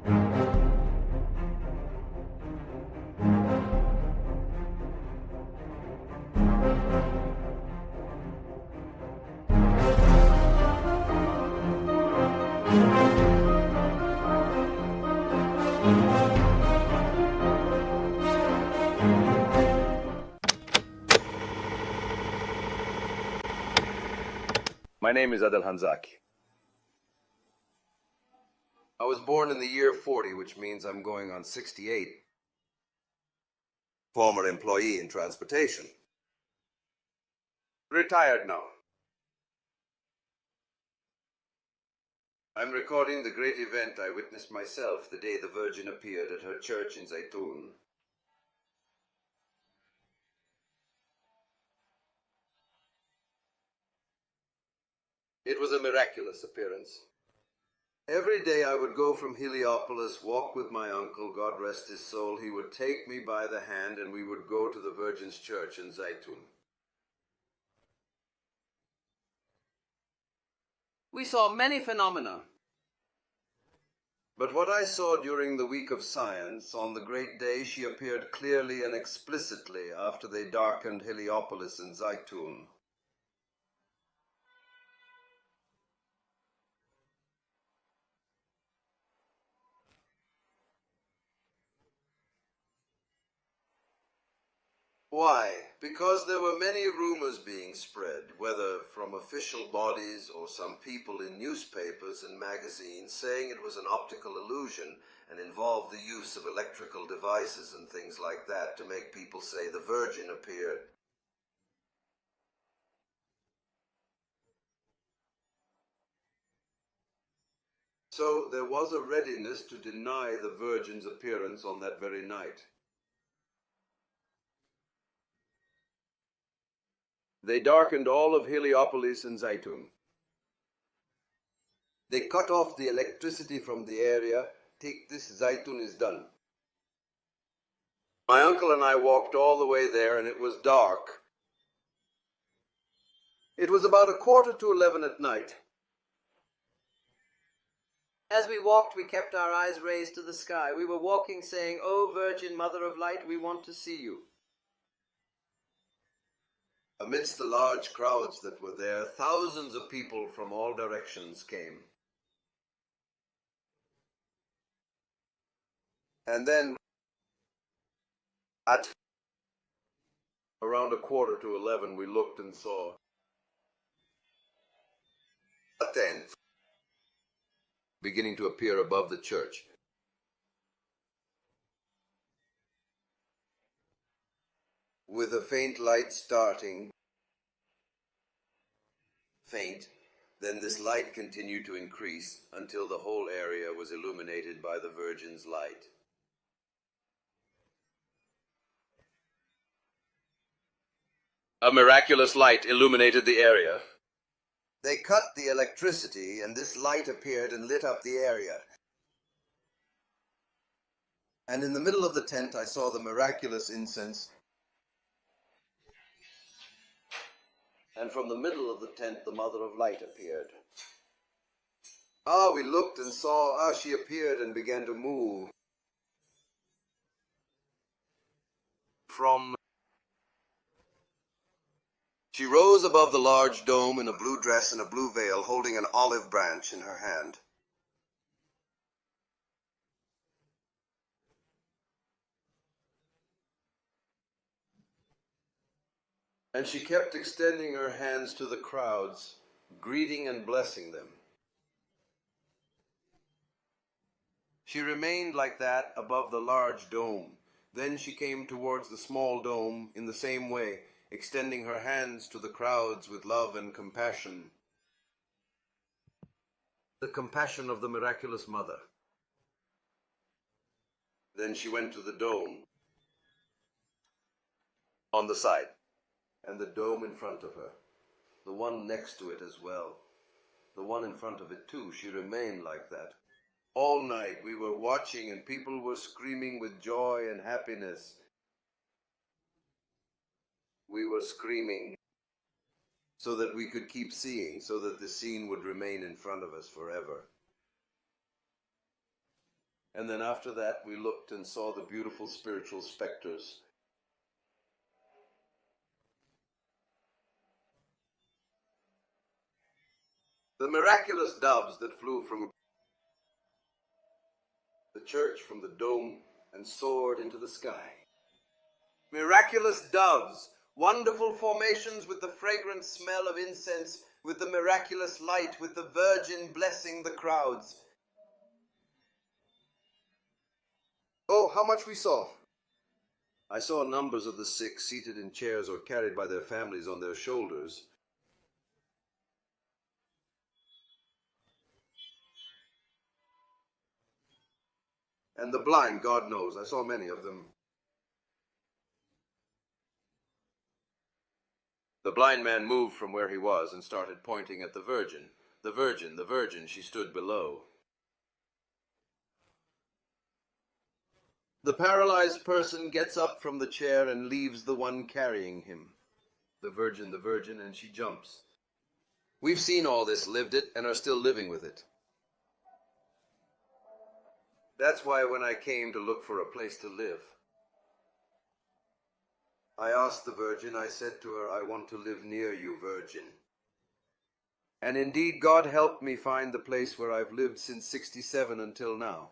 My name is Adel Hanzaki. I was born in the year 40, which means I'm going on 68. Former employee in transportation. Retired now. I'm recording the great event I witnessed myself the day the Virgin appeared at her church in Zeitoun. It was a miraculous appearance. Every day I would go from Heliopolis, walk with my uncle, God rest his soul. He would take me by the hand and we would go to the Virgin's church in Zeitoun. We saw many phenomena. But what I saw during the week of science, on the great day she appeared clearly and explicitly after they darkened Heliopolis and Zeitoun. Why? Because there were many rumors being spread, whether from official bodies or some people in newspapers and magazines, saying it was an optical illusion and involved the use of electrical devices and things like that to make people say the Virgin appeared. So there was a readiness to deny the Virgin's appearance on that very night. They darkened all of Heliopolis and Zeitoun. They cut off the electricity from the area. Take this, Zeitoun is done. My uncle and I walked all the way there, and it was dark. It was about 11:15 at night. As we walked, we kept our eyes raised to the sky. We were walking saying, "O Virgin Mother of Light, we want to see you." Amidst the large crowds that were there, thousands of people from all directions came. And then, at around 11:15, we looked and saw a tent beginning to appear above the church. With a faint light starting, faint, then this light continued to increase until the whole area was illuminated by the Virgin's light. A miraculous light illuminated the area. They cut the electricity, and this light appeared and lit up the area. And in the middle of the tent, I saw the miraculous incense. And from the middle of the tent, the Mother of Light appeared. We looked and saw, she appeared and began to move. She rose above the large dome in a blue dress and a blue veil, holding an olive branch in her hand. And she kept extending her hands to the crowds, greeting and blessing them. She remained like that above the large dome. Then she came towards the small dome in the same way, extending her hands to the crowds with love and compassion. The compassion of the miraculous Mother. Then she went to the dome on the side, and the dome in front of her, the one next to it as well, the one in front of it too. She remained like that. All night we were watching, and people were screaming with joy and happiness. We were screaming so that we could keep seeing, so that the scene would remain in front of us forever. And then after that, we looked and saw the beautiful spiritual specters. The miraculous doves that flew from the church, from the dome, and soared into the sky. Miraculous doves, wonderful formations with the fragrant smell of incense, with the miraculous light, with the Virgin blessing the crowds. Oh, how much we saw! I saw numbers of the sick seated in chairs or carried by their families on their shoulders. And the blind, God knows, I saw many of them. The blind man moved from where he was and started pointing at the Virgin. The Virgin, the Virgin, she stood below. The paralyzed person gets up from the chair and leaves the one carrying him. The Virgin, and she jumps. We've seen all this, lived it, and are still living with it. That's why when I came to look for a place to live, I asked the Virgin, I said to her, I want to live near you, Virgin. And indeed, God helped me find the place where I've lived since '67 until now.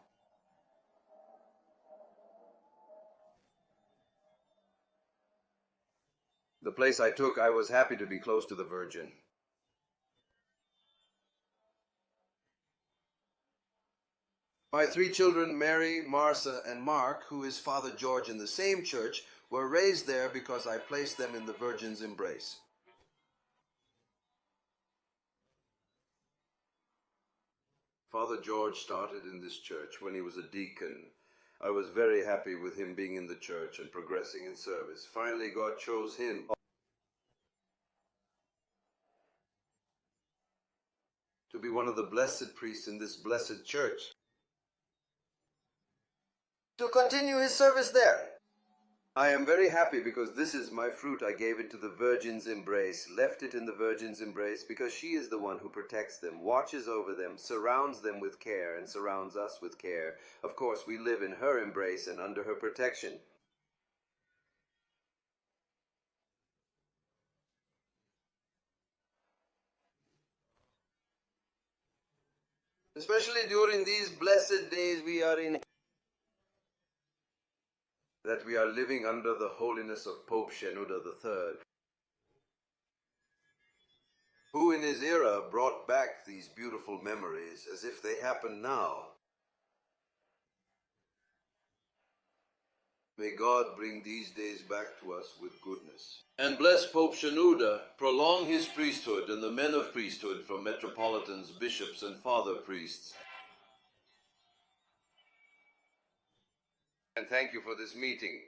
The place I took, I was happy to be close to the Virgin. My 3 children, Mary, Martha, and Mark, who is Father George in the same church, were raised there because I placed them in the Virgin's embrace. Father George started in this church when he was a deacon. I was very happy with him being in the church and progressing in service. Finally, God chose him to be one of the blessed priests in this blessed church, to continue his service there. I am very happy because this is my fruit. I gave it to the Virgin's embrace, left it in the Virgin's embrace because she is the one who protects them, watches over them, surrounds them with care, and surrounds us with care. Of course, we live in her embrace and under her protection. Especially during these blessed days we are in, that we are living under the holiness of Pope Shenouda III, who in his era brought back these beautiful memories as if they happened now. May God bring these days back to us with goodness. And bless Pope Shenouda, prolong his priesthood and the men of priesthood from metropolitans, bishops, and father priests. And thank you for this meeting.